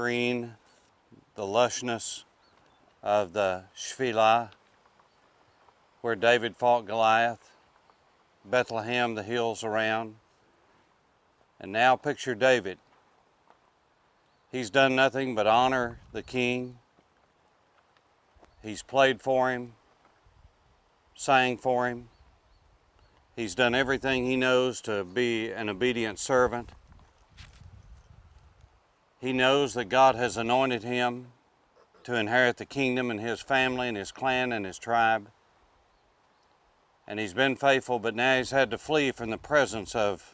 green, the lushness of the Shephelah, where David fought Goliath, Bethlehem, the hills around. And now picture David. He's done nothing but honor the king. He's played for him, sang for him. He's done everything he knows to be an obedient servant. He knows that God has anointed him to inherit the kingdom and his family and his clan and his tribe. And he's been faithful, but now he's had to flee from the presence of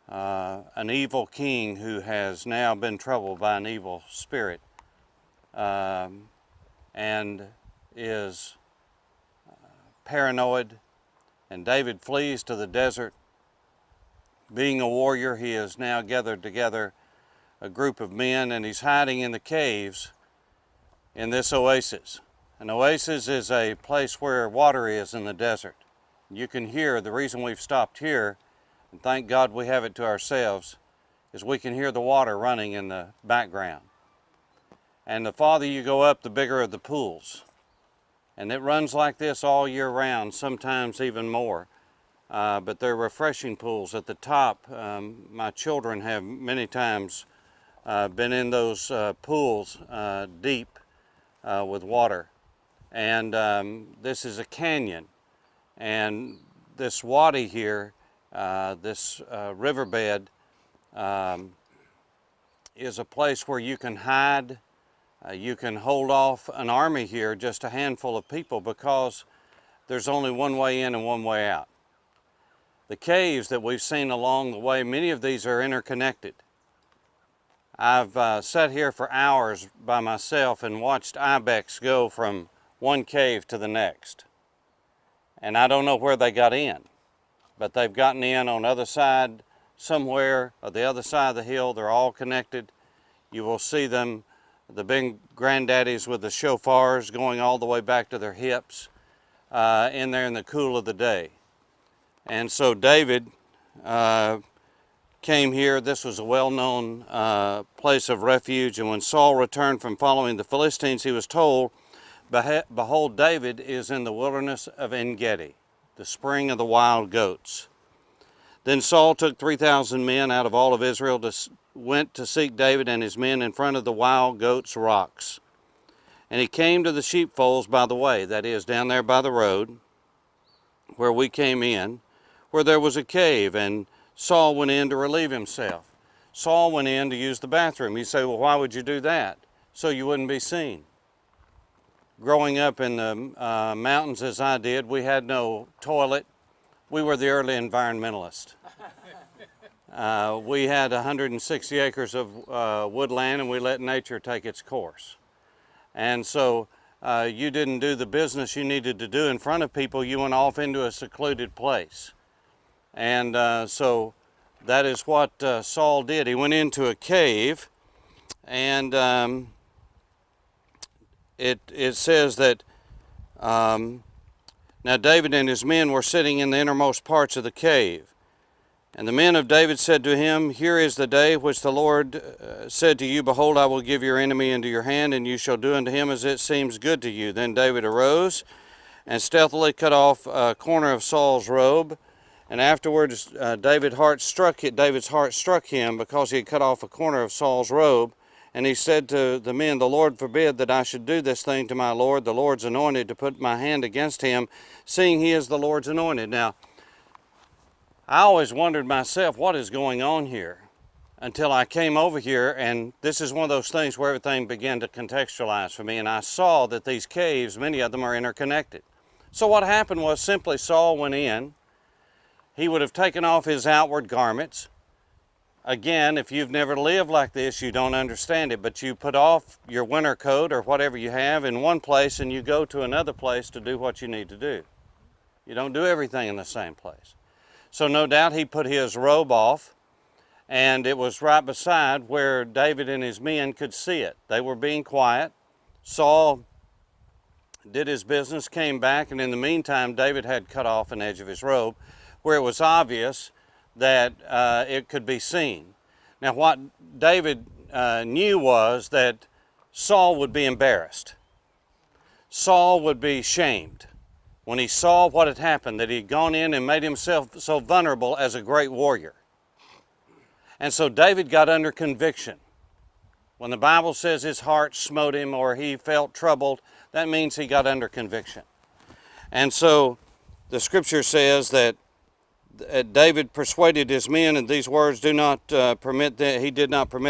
an evil king who has now been troubled by an evil spirit and is paranoid. And David flees to the desert. Being a warrior, he has now gathered together a group of men, and he's hiding in the caves in this oasis. An oasis is a place where water is in the desert. You can hear, the reason we've stopped here, and thank God we have it to ourselves, is we can hear the water running in the background. And the farther you go up, the bigger are the pools. And it runs like this all year round, sometimes even more. But they're refreshing pools. At the top, my children have many times been in those pools deep with water. And this is a canyon. And this wadi here, this riverbed, is a place where you can hide. You can hold off an army here, just a handful of people, because there's only one way in and one way out. The caves that we've seen along the way, many of these are interconnected. I've sat here for hours by myself and watched ibex go from one cave to the next. And I don't know where they got in, but they've gotten in on the other side somewhere, or the other side of the hill. They're all connected. You will see them, the big granddaddies with the shofars going all the way back to their hips in there in the cool of the day. And so David came here. This was a well-known place of refuge. And when Saul returned from following the Philistines, he was told, "Behold, David is in the wilderness of En Gedi, the spring of the wild goats." Then Saul took 3,000 men out of all of Israel, went to seek David and his men in front of the wild goats' rocks. And he came to the sheepfolds by the way, that is, down there by the road, where we came in, where there was a cave, and Saul went in to relieve himself. Saul went in to use the bathroom. You say, well, why would you do that? So you wouldn't be seen. Growing up in the mountains as I did, we had no toilet. We were the early environmentalists. We had 160 acres of woodland, and we let nature take its course. And so you didn't do the business you needed to do in front of people. You went off into a secluded place. And so that is what Saul did. He went into a cave, and it says that now David and his men were sitting in the innermost parts of the cave. And the men of David said to him, "Here is the day which the Lord said to you, Behold, I will give your enemy into your hand, and you shall do unto him as it seems good to you." Then David arose and stealthily cut off a corner of Saul's robe. And afterwards David's heart struck him because he had cut off a corner of Saul's robe. And he said to the men, "The Lord forbid that I should do this thing to my Lord, the Lord's anointed, to put my hand against him, seeing he is the Lord's anointed." Now, I always wondered myself, what is going on here? Until I came over here, and this is one of those things where everything began to contextualize for me, and I saw that these caves, many of them are interconnected. So what happened was simply Saul went in. He would have taken off his outward garments. Again, if you've never lived like this, you don't understand it, but you put off your winter coat or whatever you have in one place, and you go to another place to do what you need to do. You don't do everything in the same place. So no doubt he put his robe off, and it was right beside where David and his men could see it. They were being quiet. Saul did his business, came back, and in the meantime, David had cut off an edge of his robe where it was obvious that it could be seen. Now what David knew was that Saul would be embarrassed. Saul would be shamed when he saw what had happened, that he had gone in and made himself so vulnerable as a great warrior. And so David got under conviction. When the Bible says his heart smote him or he felt troubled, that means he got under conviction. And so the scripture says that David persuaded his men, and these words he did not permit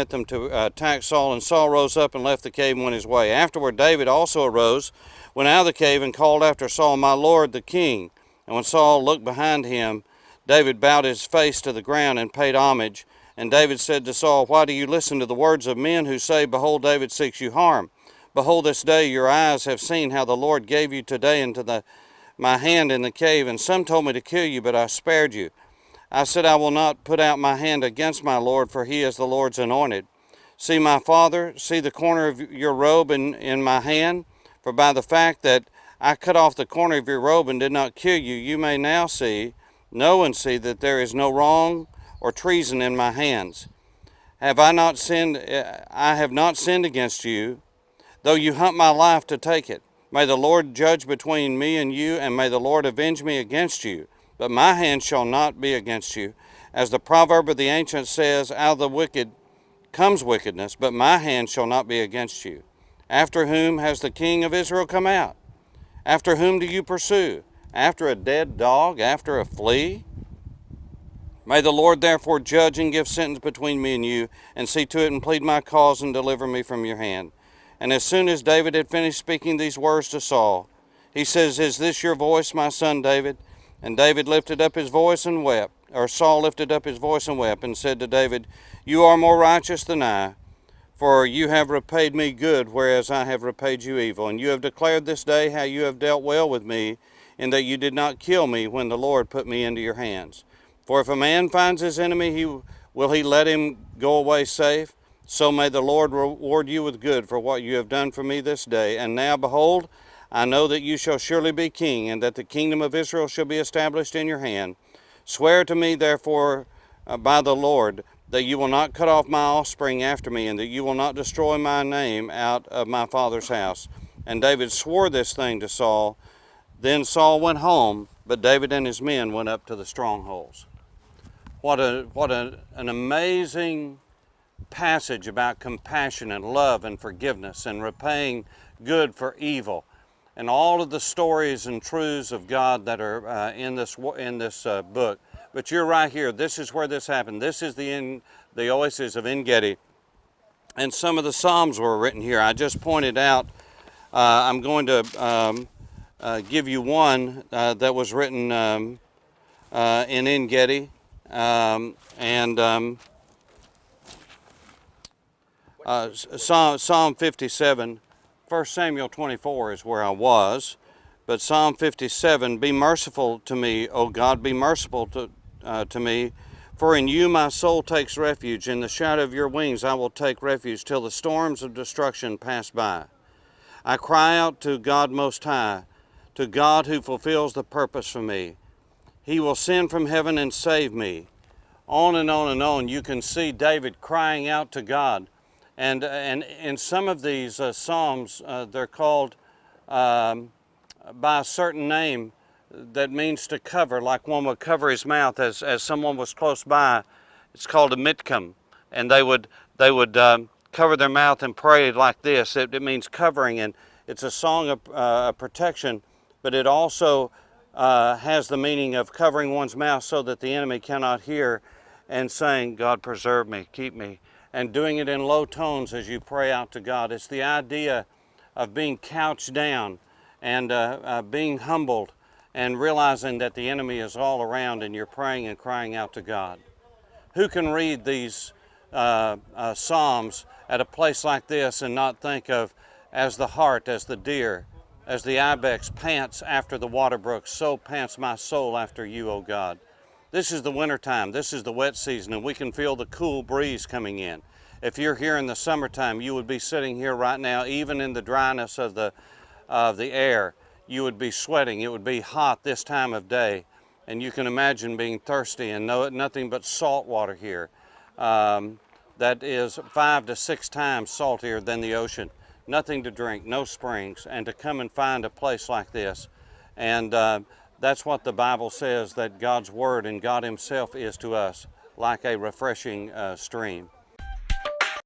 them to attack Saul. And Saul rose up and left the cave and went his way. Afterward David also arose, went out of the cave, and called after Saul, "My lord the king." And when Saul looked behind him, David bowed his face to the ground and paid homage. And David said to Saul, "Why do you listen to the words of men who say, 'Behold, David seeks you harm'? Behold, this day your eyes have seen how the Lord gave you today into my hand in the cave, and some told me to kill you, but I spared you. I said, I will not put out my hand against my Lord, for he is the Lord's anointed. See, my father, see the corner of your robe in my hand, for by the fact that I cut off the corner of your robe and did not kill you, you may now know and see that there is no wrong or treason in my hands. Have I not sinned? I have not sinned against you, though you hunt my life to take it. May the Lord judge between me and you, and may the Lord avenge me against you. But my hand shall not be against you. As the proverb of the ancients says, out of the wicked comes wickedness, but my hand shall not be against you. After whom has the king of Israel come out? After whom do you pursue? After a dead dog? After a flea? May the Lord therefore judge and give sentence between me and you, and see to it and plead my cause and deliver me from your hand." And as soon as David had finished speaking these words to Saul, he says, "Is this your voice, my son David?" And David lifted up his voice and wept, or Saul lifted up his voice and wept, and said to David, "You are more righteous than I, for you have repaid me good, whereas I have repaid you evil. And you have declared this day how you have dealt well with me, in that you did not kill me when the Lord put me into your hands. For if a man finds his enemy, will he let him go away safe? So may the Lord reward you with good for what you have done for me this day. And now, behold, I know that you shall surely be king, and that the kingdom of Israel shall be established in your hand. Swear to me, therefore, by the Lord, that you will not cut off my offspring after me, and that you will not destroy my name out of my father's house." And David swore this thing to Saul. Then Saul went home, but David and his men went up to the strongholds. What an amazing passage about compassion and love and forgiveness and repaying good for evil, and all of the stories and truths of God that are in this book. But you're right here. This is where this happened. This is the oasis of En Gedi, and some of the Psalms were written here. I just pointed out. I'm going to give you one that was written in En Gedi, Psalm 57, 1 Samuel 24 is where I was, but Psalm 57, "Be merciful to me, O God, be merciful to me, for in you my soul takes refuge. In the shadow of your wings I will take refuge till the storms of destruction pass by. I cry out to God Most High, to God who fulfills the purpose for me. He will send from heaven and save me." On and on and on, you can see David crying out to God. And in some of these Psalms, they're called by a certain name that means to cover, like one would cover his mouth as someone was close by. It's called a mitchem, and they would cover their mouth and pray like this. It means covering, and it's a song of protection, but it also has the meaning of covering one's mouth so that the enemy cannot hear, and saying, "God preserve me, keep me," and doing it in low tones as you pray out to God. It's the idea of being couched down and being humbled and realizing that the enemy is all around and you're praying and crying out to God. Who can read these Psalms at a place like this and not think of, as the hart, as the deer, as the ibex pants after the water brook, so pants my soul after you, O God. This is the wintertime, this is the wet season, and we can feel the cool breeze coming in. If you're here in the summertime, you would be sitting here right now, even in the dryness of the air, you would be sweating. It would be hot this time of day, and you can imagine being thirsty and nothing but salt water here. that is 5 to 6 times saltier than the ocean. Nothing to drink, no springs, and to come and find a place like this. And that's what the Bible says that God's Word and God Himself is to us, like a refreshing stream.